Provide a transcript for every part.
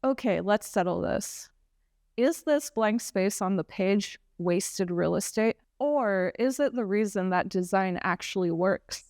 Okay, let's settle this. Is this blank space on the page wasted real estate? Or is it the reason that design actually works?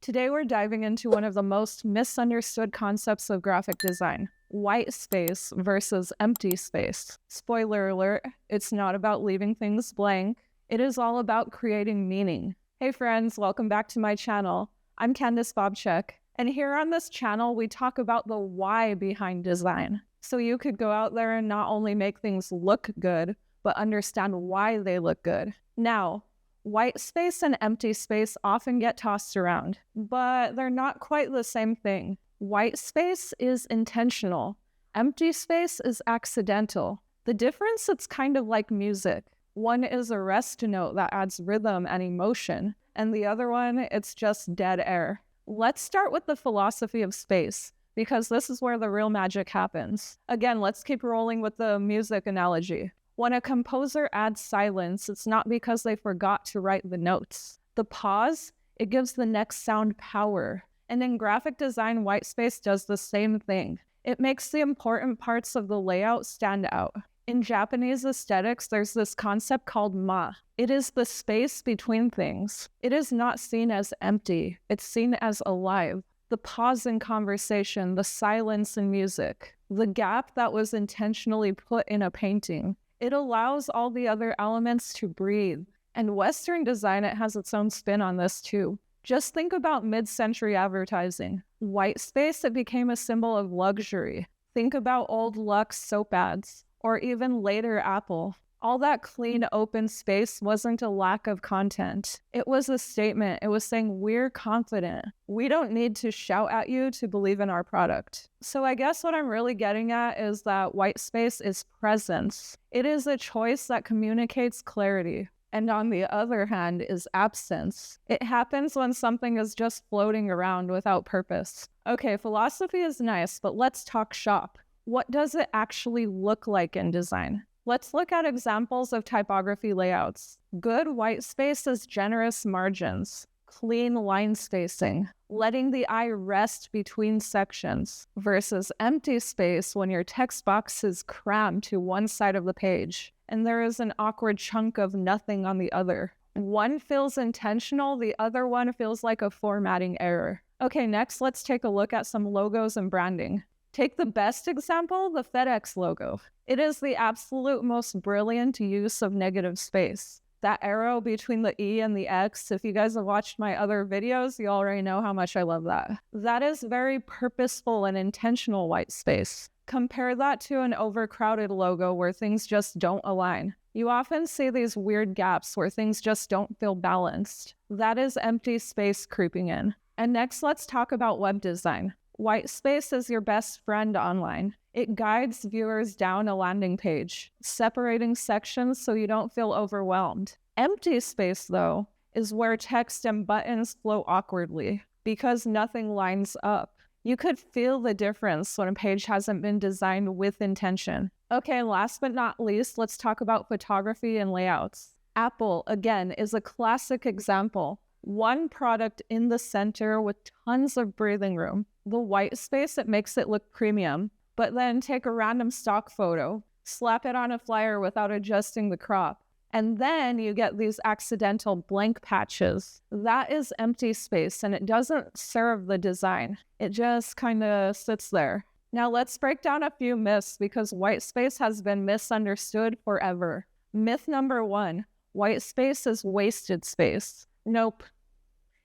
Today we're diving into one of the most misunderstood concepts of graphic design: white space versus empty space. Spoiler alert, it's not about leaving things blank. It is all about creating meaning. Hey friends, welcome back to my channel. I'm Candice Bobchek, and here on this channel we talk about the why behind design. So you could go out there and not only make things look good, but understand why they look good. Now, white space and empty space often get tossed around, but they're not quite the same thing. White space is intentional. Empty space is accidental. The difference, it's kind of like music. One is a rest note that adds rhythm and emotion, and the other one, it's just dead air. Let's start with the philosophy of space, because this is where the real magic happens. Again, let's keep rolling with the music analogy. When a composer adds silence, it's not because they forgot to write the notes. The pause, it gives the next sound power. And in graphic design, white space does the same thing. It makes the important parts of the layout stand out. In Japanese aesthetics, there's this concept called ma. It is the space between things. It is not seen as empty. It's seen as alive. The pause in conversation, the silence in music, the gap that was intentionally put in a painting. It allows all the other elements to breathe. And Western design, it has its own spin on this too. Just think about mid-century advertising. White space, it became a symbol of luxury. Think about old Lux soap ads, or even later Apple. All that clean, open space wasn't a lack of content. It was a statement. It was saying, we're confident. We don't need to shout at you to believe in our product. So I guess what I'm really getting at is that white space is presence. It is a choice that communicates clarity. And on the other hand is absence. It happens when something is just floating around without purpose. Okay, philosophy is nice, but let's talk shop. What does it actually look like in design? Let's look at examples of typography layouts. Good white space is generous margins, clean line spacing, letting the eye rest between sections, versus empty space when your text box is crammed to one side of the page and there is an awkward chunk of nothing on the other. One feels intentional, the other one feels like a formatting error. Okay, next let's take a look at some logos and branding. Take the best example, the FedEx logo. It is the absolute most brilliant use of negative space. That arrow between the E and the X, if you guys have watched my other videos, you already know how much I love that. That is very purposeful and intentional white space. Compare that to an overcrowded logo where things just don't align. You often see these weird gaps where things just don't feel balanced. That is empty space creeping in. And next, let's talk about web design. White space is your best friend online. It guides viewers down a landing page, separating sections so you don't feel overwhelmed. Empty space, though, is where text and buttons flow awkwardly because nothing lines up. You could feel the difference when a page hasn't been designed with intention. Okay, last but not least, let's talk about photography and layouts. Apple, again, is a classic example. One product in the center with tons of breathing room. The white space, it makes it look premium. But then take a random stock photo, slap it on a flyer without adjusting the crop, and then you get these accidental blank patches. That is empty space, and it doesn't serve the design. It just kind of sits there. Now let's break down a few myths because white space has been misunderstood forever. Myth number 1, white space is wasted space. Nope.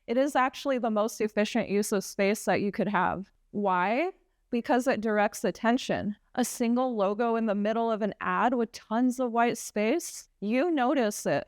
It is actually the most efficient use of space that you could have. Why? Because it directs attention. A single logo in the middle of an ad with tons of white space, you notice it.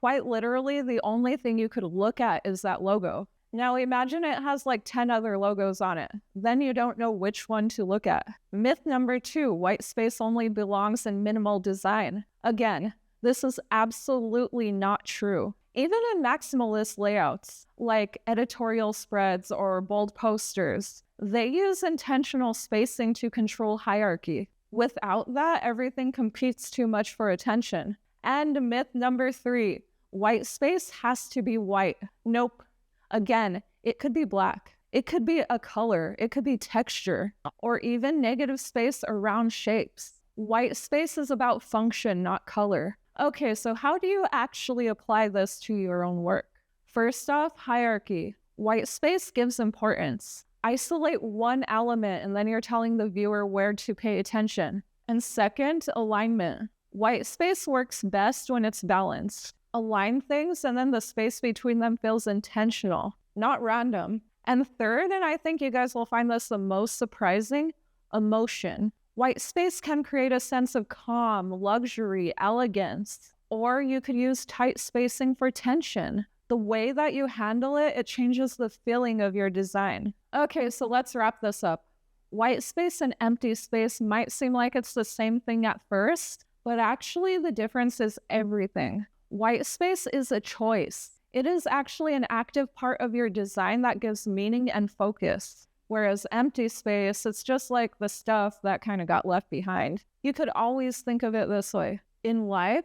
Quite literally, the only thing you could look at is that logo. Now imagine it has like 10 other logos on it. Then you don't know which one to look at. Myth number 2, white space only belongs in minimal design. Again, this is absolutely not true. Even in maximalist layouts, like editorial spreads or bold posters, they use intentional spacing to control hierarchy. Without that, everything competes too much for attention. And myth number 3, white space has to be white. Nope. Again, It could be black. It could be a color. It could be texture, or even negative space around shapes. White space is about function, not color. Okay, so how do you actually apply this to your own work? First off, hierarchy. White space gives importance. Isolate one element and then you're telling the viewer where to pay attention. And second, alignment. White space works best when it's balanced. Align things and then the space between them feels intentional, not random. And third, and I think you guys will find this the most surprising, emotion. White space can create a sense of calm, luxury, elegance, or you could use tight spacing for tension. The way that you handle it, it changes the feeling of your design. Okay, so let's wrap this up. White space and empty space might seem like it's the same thing at first, but actually the difference is everything. White space is a choice. It is actually an active part of your design that gives meaning and focus. Whereas empty space, it's just like the stuff that kind of got left behind. You could always think of it this way. In life,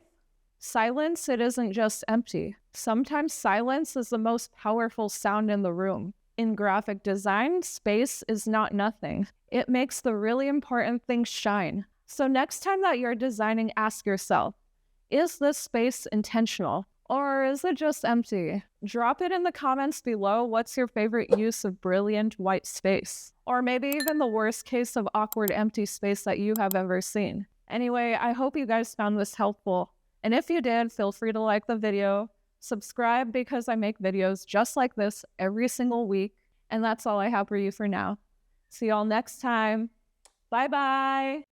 silence, it isn't just empty. Sometimes silence is the most powerful sound in the room. In graphic design, space is not nothing. It makes the really important things shine. So next time that you're designing, ask yourself, is this space intentional? Or is it just empty? Drop it in the comments below. What's your favorite use of brilliant white space? Or maybe even the worst case of awkward empty space that you have ever seen. Anyway, I hope you guys found this helpful. And if you did, feel free to like the video, subscribe because I make videos just like this every single week. And that's all I have for you for now. See y'all next time. Bye-bye.